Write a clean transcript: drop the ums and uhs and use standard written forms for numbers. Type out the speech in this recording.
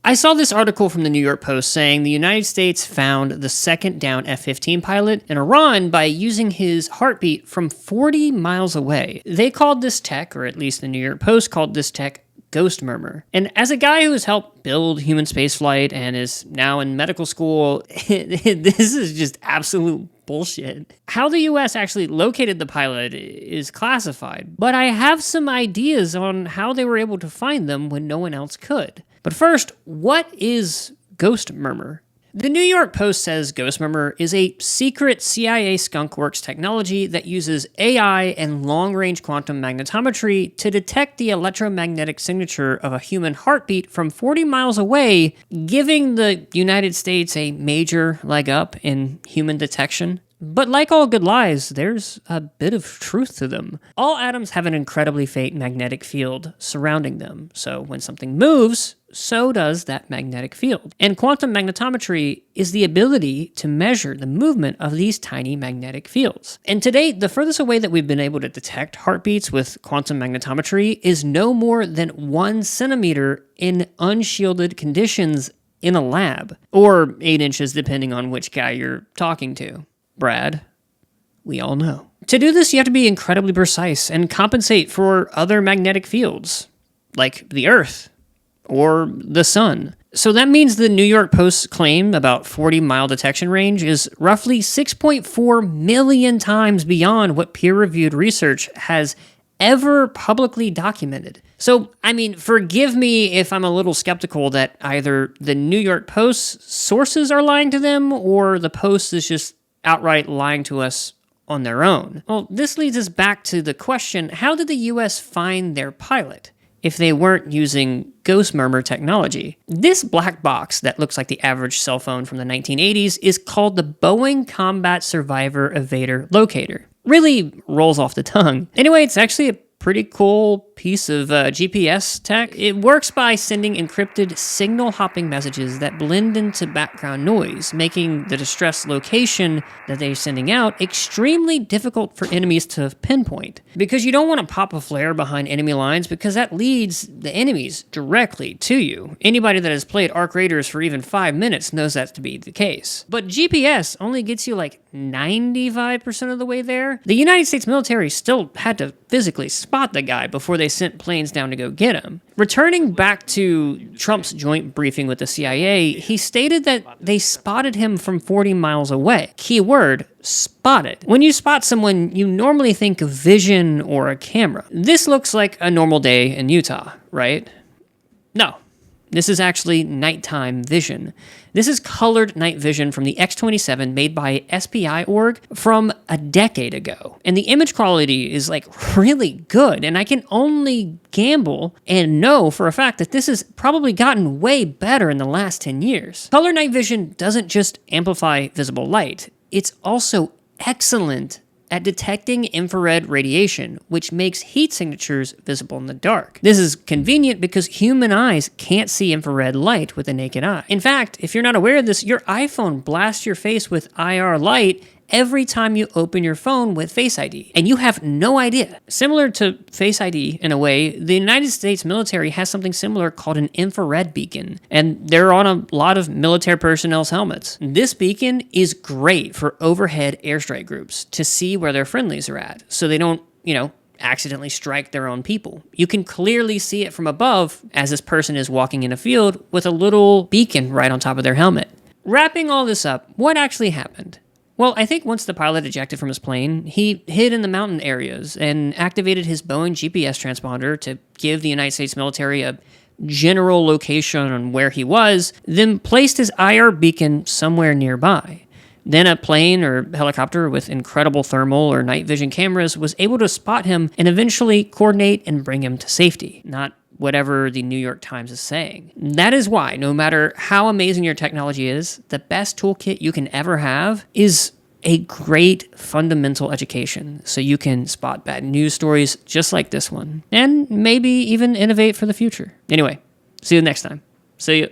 I saw this article from the New York Post saying the United States found the second down F-15 pilot in Iran by using his heartbeat from 40 miles away. They called this tech, or at least the New York Post called this tech, GHOST MURMUR. And as a guy who has helped build human spaceflight and is now in medical school, this is just absolute bullshit. How the US actually located the pilot is classified, but I have some ideas on how they were able to find them when no one else could. But first, what is GHOST MURMUR? The New York Post says GHOST MURMUR is a secret CIA skunkworks technology that uses AI and long-range quantum magnetometry to detect the electromagnetic signature of a human heartbeat from 40 miles away, giving the United States a major leg up in human detection. But like all good lies, there's a bit of truth to them. All atoms have an incredibly faint magnetic field surrounding them, so when something moves, so does that magnetic field. And quantum magnetometry is the ability to measure the movement of these tiny magnetic fields. And to date, the furthest away that we've been able to detect heartbeats with quantum magnetometry is no more than 1 centimeter in unshielded conditions in a lab, or 8 inches depending on which guy you're talking to. Brad, we all know. To do this, you have to be incredibly precise and compensate for other magnetic fields, like the Earth or the Sun. So that means the New York Post's claim about 40-mile detection range is roughly 6.4 million times beyond what peer-reviewed research has ever publicly documented. So, I mean, forgive me if I'm a little skeptical that either the New York Post's sources are lying to them or the Post is just outright lying to us on their own. Well, this leads us back to the question, how did the US find their pilot if they weren't using GHOST MURMUR technology? This black box that looks like the average cell phone from the 1980s is called the Boeing Combat Survivor Evader Locator. Really rolls off the tongue. Anyway, it's actually a pretty cool piece of GPS tech. It works by sending encrypted signal-hopping messages that blend into background noise, making the distress location that they're sending out extremely difficult for enemies to pinpoint. Because you don't want to pop a flare behind enemy lines because that leads the enemies directly to you. Anybody that has played Arc Raiders for even 5 minutes knows that to be the case. But GPS only gets you like 95% of the way there. The United States military still had to physically spot the guy before they sent planes down to go get him. Returning back to Trump's joint briefing with the CIA, he stated that they spotted him from 40 miles away. Keyword, spotted. When you spot someone, you normally think of vision or a camera. This looks like a normal day in Utah, right? No. This is actually nighttime vision. This is colored night vision from the X-27 made by SPI org from a decade ago. And the image quality is like really good. And I can only gamble and know for a fact that this has probably gotten way better in the last 10 years. Color night vision doesn't just amplify visible light. It's also excellent at detecting infrared radiation, which makes heat signatures visible in the dark. This is convenient because human eyes can't see infrared light with the naked eye. In fact, if you're not aware of this, your iPhone blasts your face with IR light every time you open your phone with Face ID, and you have no idea. Similar to Face ID in a way, the United States military has something similar called an infrared beacon, and they're on a lot of military personnel's helmets. This beacon is great for overhead airstrike groups to see where their friendlies are at, so they don't, accidentally strike their own people. You can clearly see it from above as this person is walking in a field with a little beacon right on top of their helmet. Wrapping all this up, what actually happened? Well, I think once the pilot ejected from his plane, he hid in the mountain areas and activated his Boeing GPS transponder to give the United States military a general location on where he was, then placed his IR beacon somewhere nearby. Then a plane or helicopter with incredible thermal or night vision cameras was able to spot him and eventually coordinate and bring him to safety, not whatever the New York Times is saying. That is why, no matter how amazing your technology is, the best toolkit you can ever have is a great fundamental education so you can spot bad news stories just like this one, and maybe even innovate for the future. Anyway, see you next time. See you.